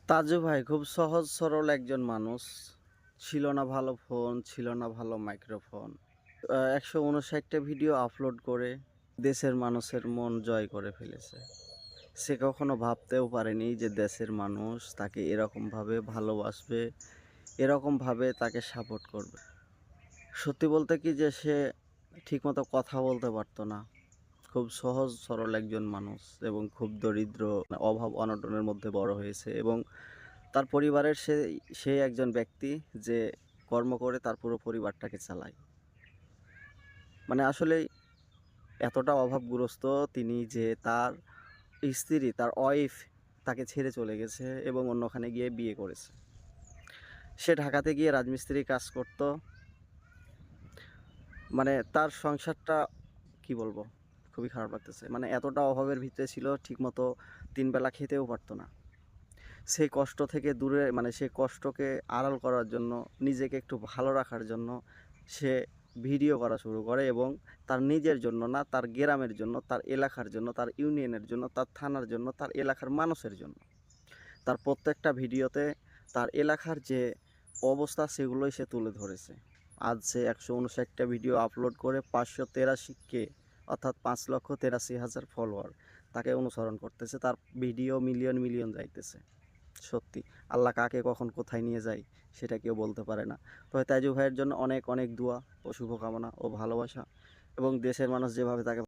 তাজু ভাই খুব সহজ সরল একজন মানুষ। ছিল না ভালো ফোন, ছিল না ভালো মাইক্রোফোন। ১৫৯টা ভিডিও আপলোড করে দেশের মানুষের মন জয় করে ফেলেছে। সে কখনো ভাবতেও পারেনি যে দেশের মানুষ তাকে এরকমভাবে ভালোবাসবে, এরকমভাবে তাকে সাপোর্ট করবে। সত্যি বলতে কি যে সে ঠিকমতো কথা বলতে পারতো না। খুব সহজ সরল একজন মানুষ এবং খুব দরিদ্র, অভাব অনটনের মধ্যে বড় হয়েছে এবং তার পরিবারের সে একজন ব্যক্তি যে কর্ম করে তার পুরো পরিবারটাকে চালায়। মানে আসলেই এতটা অভাবগ্রস্ত তিনি যে তার স্ত্রী, তার ওয়াইফ তাকে ছেড়ে চলে গেছে এবং অন্যখানে গিয়ে বিয়ে করেছে। সে ঢাকাতে গিয়ে রাজমিস্ত্রি কাজ করত। মানে তার সংসারটা কি বলবো? খুবই খারাপ লাগতেছে। মানে এতটা অভাবের ভিতরে ছিল, ঠিকমতো ৩ বেলা খেতেও পারত না। সেই কষ্ট থেকে দূরে, মানে সেই কষ্টকে আড়াল করার জন্য, নিজেকে একটু ভালো রাখার জন্য সে ভিডিও করা শুরু করে এবং তার নিজের জন্য না, তার গ্রামের জন্য, তার এলাকার জন্য, তার ইউনিয়নের জন্য, তার থানার জন্য, তার এলাকার মানুষের জন্য। তার প্রত্যেকটা ভিডিওতে তার এলাকার যে অবস্থা সেগুলোই সে তুলে ধরেছে। আজ সে ১৫৯টা ভিডিও আপলোড করে ৫৮৩ অর্থাৎ ৫,৮৩,০০০ ফলোয়ার তাকে অনুসরণ করতেছে। তার ভিডিও মিলিয়ন মিলিয়ন যাইতেছে। সত্যি আল্লাহ কাকে কখন কোথায় নিয়ে যায় সেটা কেউ বলতে পারে না। তবে তাইজু ভাইয়ের জন্য অনেক অনেক দোয়া ও শুভকামনা ও ভালোবাসা, এবং দেশের মানুষ যেভাবে তাকে